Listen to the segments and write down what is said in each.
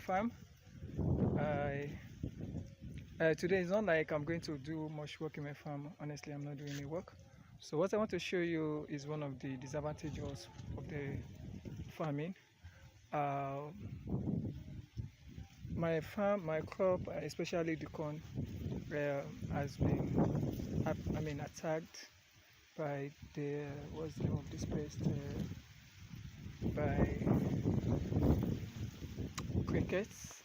farm. I Today is not like I'm going to do much work in my farm. Honestly, I'm not doing any work. So what I want to show you is one of the disadvantages of the farming. Uh, my farm, my crop, especially the corn, has been, attacked by the what's the name of this pest? By crickets.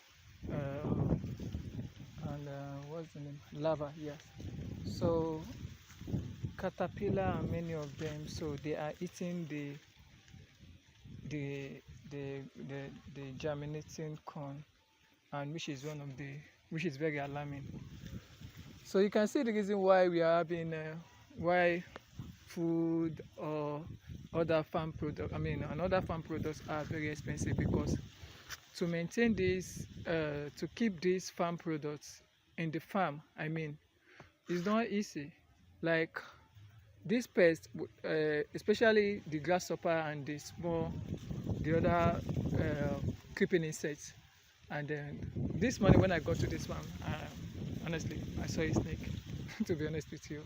And what's the name? Lava, yes. So caterpillar and many of them, so they are eating the the the, the germinating corn, and which is very alarming. So you can see the reason why we are having why food or other farm products, and other farm products are very expensive, because to maintain this, to keep these farm products in the farm, it's not easy. Like this pest, especially the grasshopper and the other creeping insects. And then this morning when I got to this farm, honestly, I saw a snake. To be honest with you,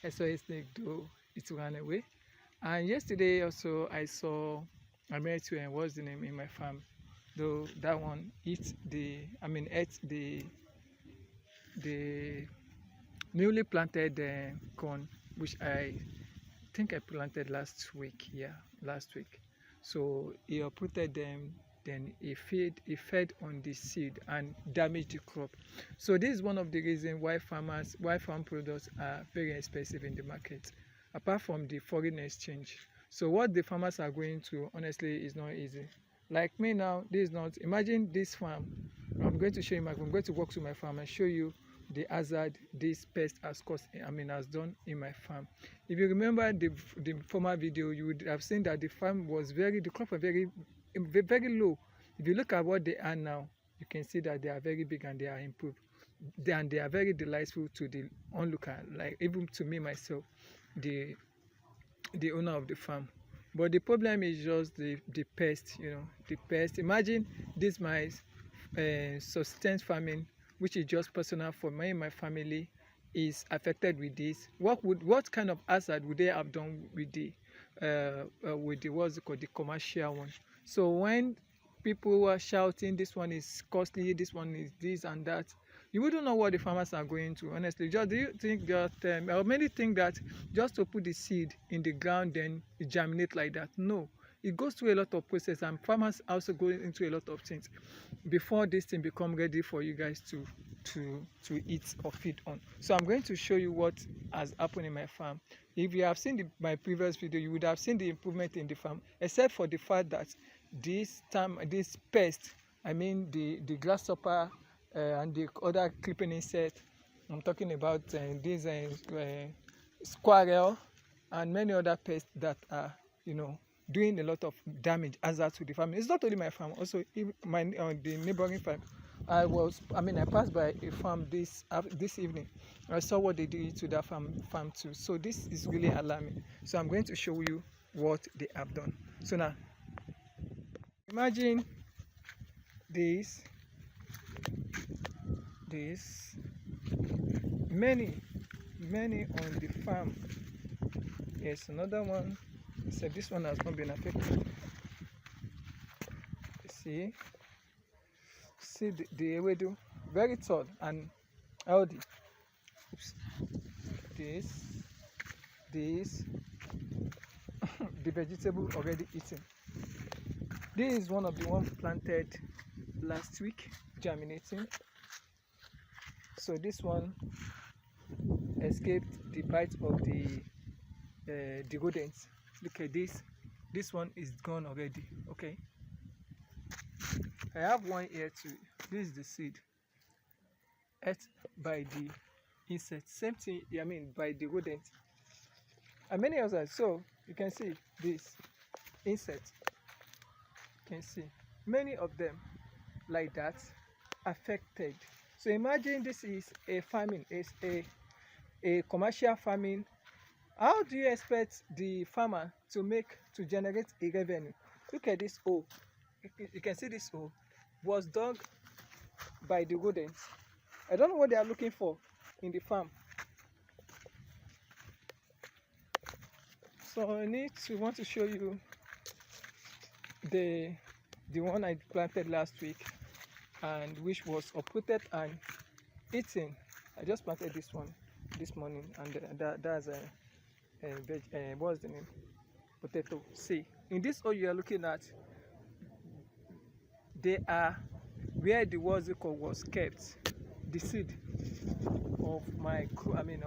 I saw a snake, though it ran away. And yesterday also I met to what's the name in my farm, though that one ate the newly planted corn, which I think I planted last week. Yeah, last week. So he uprooted them, then he fed on the seed and damaged the crop. So this is one of the reasons why farm products are very expensive in the market, apart from the foreign exchange. So what the farmers are going through, honestly, is not easy. Like me now, this is not, imagine this farm. I'm going to show you I'm going to walk to my farm and show you the hazard this pest has done in my farm. If you remember the former video, you would have seen that the crop was very low. If you look at what they are now, you can see that they are very big and they are improved. They are very delightful to the onlooker, like even to me myself, the owner of the farm. But the problem is just the pest, the pest. Imagine this my sustained farming, which is just personal for me and my family, is affected with this. What kind of hazard would they have done with the what's it called, the commercial one? So when people were shouting, this one is costly, this one is this and that, you wouldn't know what the farmers are going to. Honestly, do you think that or many think that just to put the seed in the ground then it germinate like that? No, it goes through a lot of process, and farmers also go into a lot of things before this thing become ready for you guys to eat or feed on. So I'm going to show you what has happened in my farm. If you have seen my previous video, you would have seen the improvement in the farm, except for the fact that this pest, the grasshopper and the other creeping insect, I'm talking about these squirrel and many other pests that are doing a lot of damage hazard to the farm. It's not only my farm, also the neighboring farm. I passed by a farm this evening. I saw what they did to that farm too. So this is really alarming. So I'm going to show you what they have done. So now, imagine this, many on the farm. Yes, another one. So this one has not been affected. See the ewedu, very tall and healthy. Oops. This the vegetable already eaten. This is one of the ones planted last week, germinating. So this one escaped the bite of the rodents. Look at this. This one is gone already. Okay. I have one here too. This is the seed ate by the insect. Same thing, by the rodent. And many others. So you can see this insect. You can see many of them like that affected. So imagine this is a farming, it's a commercial farming. How do you expect the farmer to generate a revenue? Look at this hole. You can see this hole was dug by the rodents. I don't know what they are looking for in the farm. So I want to show you the one I planted last week, and which was uprooted and eaten. I just planted this one this morning, and that's a what's the name? Potato. See, in this hole you are looking at, they are where the wazico was kept, the seed of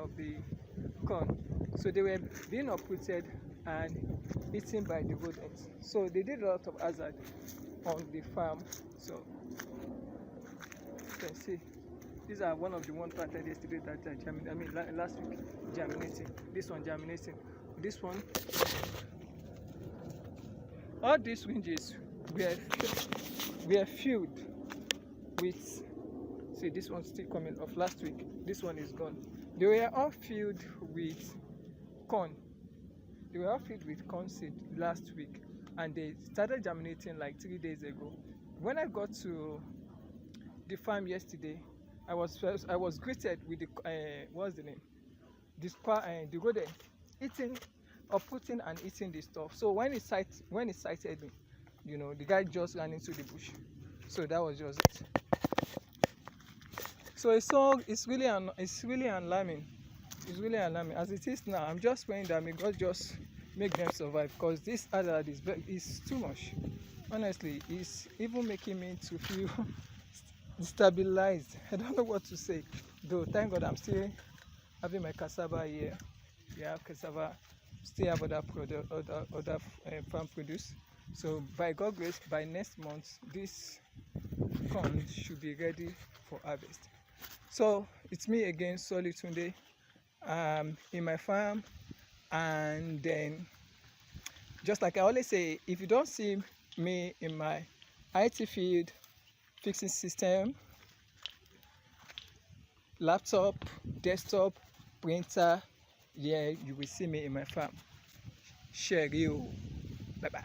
of the corn. So they were being uprooted and eaten by the rodents. So they did a lot of hazard on the farm. So you can see these are one of the ones planted yesterday that are last week germinating. This one germinating. This one. All these winches were filled with. See, this one's still coming off last week. This one is gone. They were all filled with corn. They were all filled with corn seed last week, and they started germinating like 3 days ago. When I got to the farm yesterday, I was greeted with the what's the name? The rodent eating, uprooting and eating the stuff. So when it sighted me, you know, the guy just ran into the bush. So that was just it. So it's really alarming. It's really alarming as it is now. I'm just praying that may God just make them survive, because this hazard is too much. Honestly, it's even making me to feel destabilized. I don't know what to say. Though thank God I'm still having my cassava here. Yeah, cassava. Still have other farm produce. So by God's grace, by next month, this corn should be ready for harvest. So it's me again, Solly Tunde, in my farm. And then, just like I always say, if you don't see me in my IT field, fixing system, laptop, desktop, printer, yeah, you will see me in my farm. Share you. Bye bye.